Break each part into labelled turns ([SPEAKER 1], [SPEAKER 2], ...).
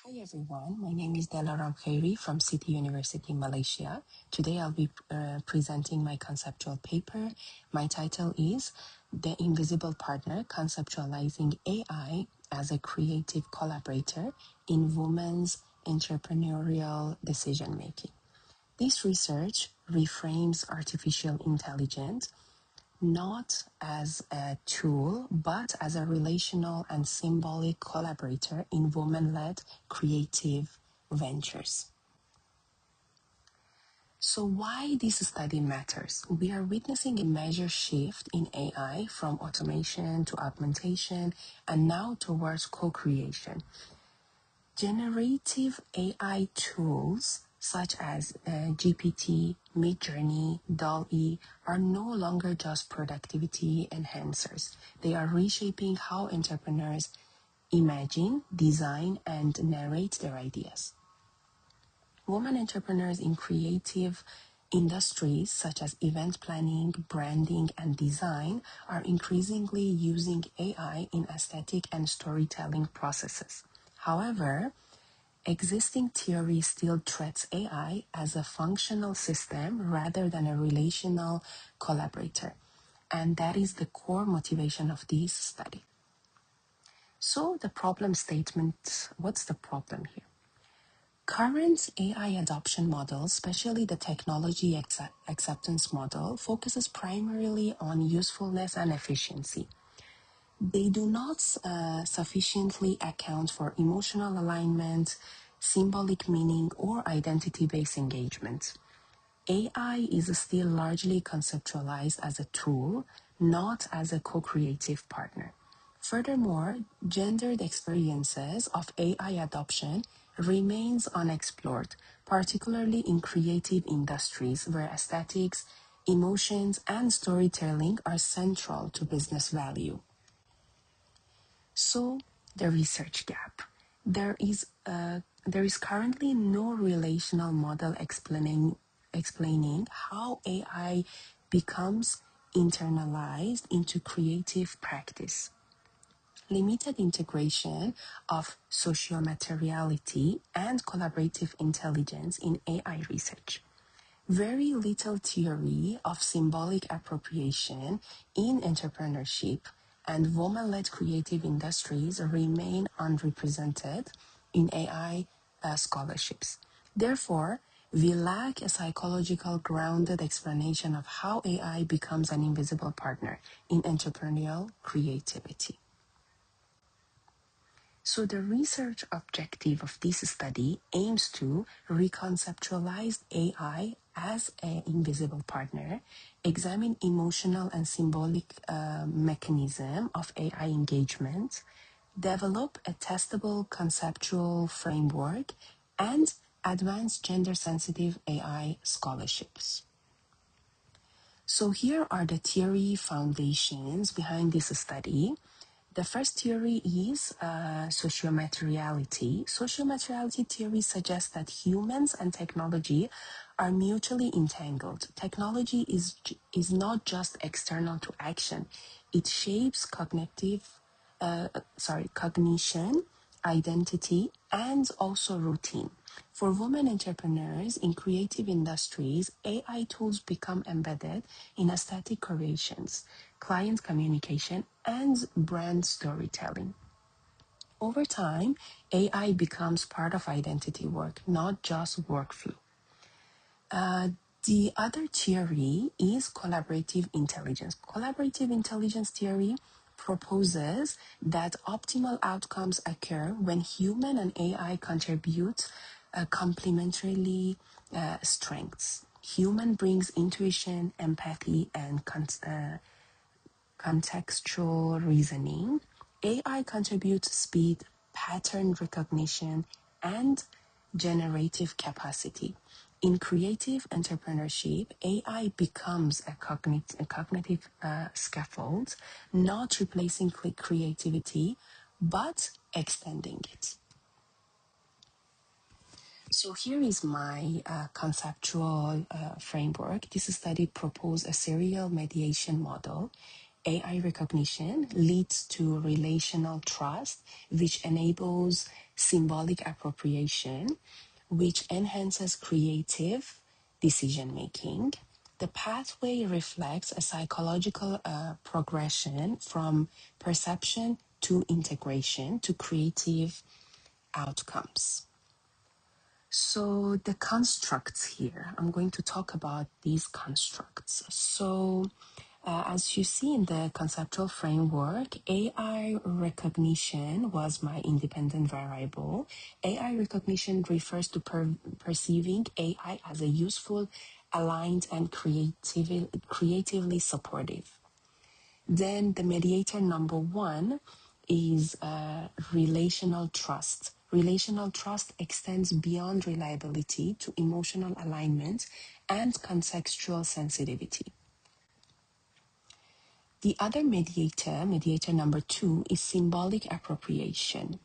[SPEAKER 1] Hi everyone, my name is Delaram Kheyri from City University, Malaysia. Today I'll be presenting my conceptual paper. My title is The Invisible Partner, Conceptualizing AI as a Creative Collaborator in Women's Entrepreneurial Decision Making. This research reframes artificial intelligence not as a tool, but as a relational and symbolic collaborator in women-led creative ventures. So why this study matters? We are witnessing a major shift in AI from automation to augmentation and now towards co-creation. Generative AI tools such as GPT, Midjourney, DALL-E are no longer just productivity enhancers. They are reshaping how entrepreneurs imagine, design, and narrate their ideas. Women entrepreneurs in creative industries such as event planning, branding, and design are increasingly using AI in aesthetic and storytelling processes. However, existing theory still treats AI as a functional system rather than a relational collaborator. And that is the core motivation of this study. So the problem statement, what's the problem here? Current AI adoption models, especially the technology acceptance model, focuses primarily on usefulness and efficiency. They do not sufficiently account for emotional alignment, symbolic meaning, or identity-based engagement. AI is still largely conceptualized as a tool, not as a co-creative partner. Furthermore, gendered experiences of AI adoption remains unexplored, particularly in creative industries where aesthetics, emotions, and storytelling are central to business value. So, the research gap. There is currently no relational model explaining how AI becomes internalized into creative practice. Limited integration of sociomateriality and collaborative intelligence in AI research. Very little theory of symbolic appropriation in entrepreneurship and women-led creative industries remain unrepresented in AI scholarships. Therefore, we lack a psychological grounded explanation of how AI becomes an invisible partner in entrepreneurial creativity. So the research objective of this study aims to reconceptualize AI as an invisible partner, examine emotional and symbolic mechanism of AI engagement, develop a testable conceptual framework, and advance gender-sensitive AI scholarships. So here are the theory foundations behind this study. The first theory is sociomateriality. Sociomateriality theory suggests that humans and technology are mutually entangled. Technology is not just external to action. It shapes cognition, identity, and also routine. For women entrepreneurs in creative industries, AI tools become embedded in aesthetic creations, client communication, and brand storytelling. Over time, AI becomes part of identity work, not just workflow. The other theory is collaborative intelligence. Collaborative intelligence theory proposes that optimal outcomes occur when human and AI contribute complementarily strengths. Human brings intuition, empathy, and contextual reasoning. AI contributes speed, pattern recognition, and generative capacity. In creative entrepreneurship, AI becomes a cognitive scaffold, not replacing creativity, but extending it. So here is my conceptual framework. This study proposed a serial mediation model AI recognition leads to relational trust, which enables symbolic appropriation, which enhances creative decision making. The pathway reflects a psychological progression from perception to integration to creative outcomes. So, the constructs here, I'm going to talk about these constructs. So, as you see in the conceptual framework, AI recognition was my independent variable. AI recognition refers to perceiving AI as a useful, aligned, and creatively supportive. Then the mediator number one is relational trust. Relational trust extends beyond reliability to emotional alignment and contextual sensitivity. The other mediator, mediator number two, is symbolic appropriation.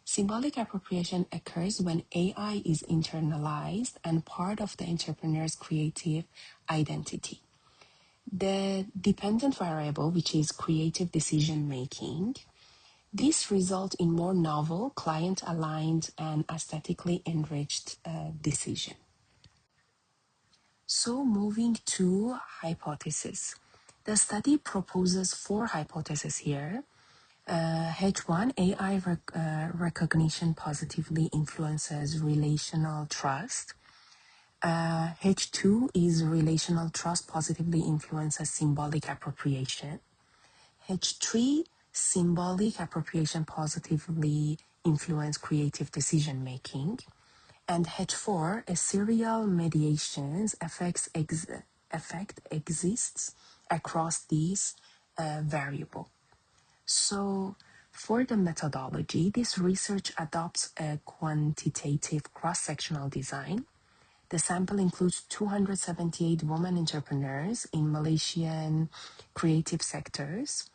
[SPEAKER 1] Symbolic appropriation occurs when AI is internalized and part of the entrepreneur's creative identity. The dependent variable, which is creative decision making, this results in more novel, client aligned, and aesthetically enriched decision. So, moving to hypothesis. The study proposes four hypotheses here. H1, AI recognition positively influences relational trust. H2 is relational trust positively influences symbolic appropriation. H3, symbolic appropriation positively influence creative decision making. And H4, a serial mediations effect exists across these variable. So for the methodology, this research adopts a quantitative cross-sectional design. The sample includes 278 women entrepreneurs in Malaysian creative sectors.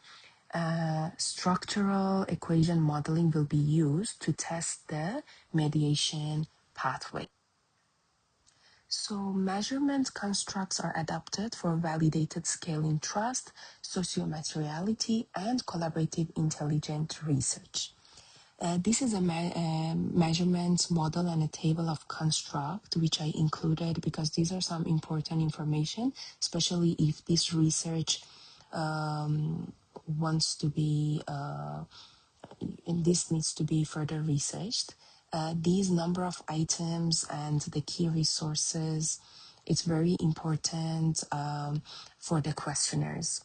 [SPEAKER 1] Structural equation modeling will be used to test the mediation pathway. So measurement constructs are adapted for validated scaling trust, sociomateriality, and collaborative intelligent research. This is a measurement model and a table of construct, which I included because these are some important information, especially if this research wants to be, and this needs to be further researched. These number of items and the key resources, it's very important for the questionnaires.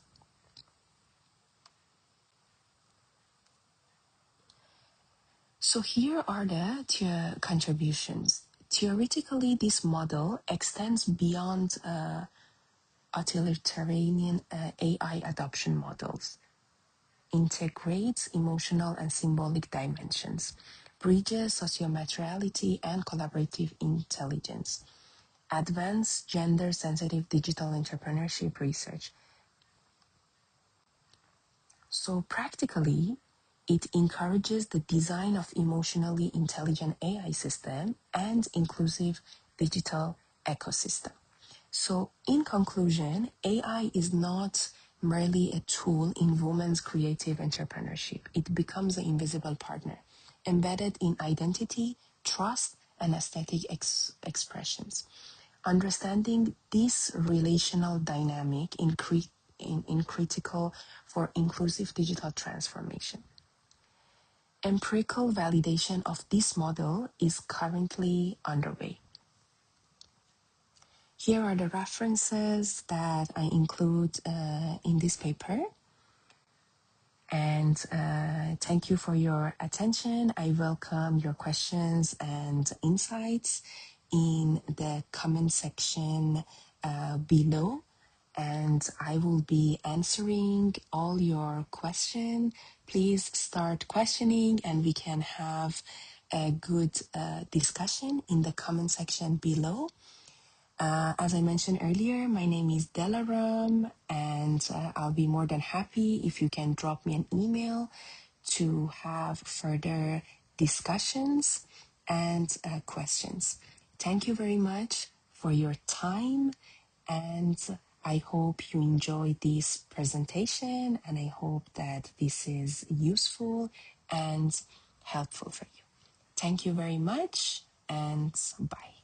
[SPEAKER 1] So here are the contributions. Theoretically, this model extends beyond utilitarian AI adoption models, integrates emotional and symbolic dimensions, bridges sociomateriality and collaborative intelligence, advanced gender-sensitive digital entrepreneurship research. So practically, it encourages the design of emotionally intelligent AI system and inclusive digital ecosystem. So in conclusion, AI is not merely a tool in women's creative entrepreneurship. It becomes an invisible partner, embedded in identity, trust, and aesthetic expressions. Understanding this relational dynamic in critical for inclusive digital transformation. Empirical validation of this model is currently underway. Here are the references that I include in this paper. And thank you for your attention. I welcome your questions and insights in the comment section below. And I will be answering all your questions. Please start questioning and we can have a good discussion in the comment section below. As I mentioned earlier, my name is Delaram, and I'll be more than happy if you can drop me an email to have further discussions and questions. Thank you very much for your time, and I hope you enjoyed this presentation, and I hope that this is useful and helpful for you. Thank you very much, and bye.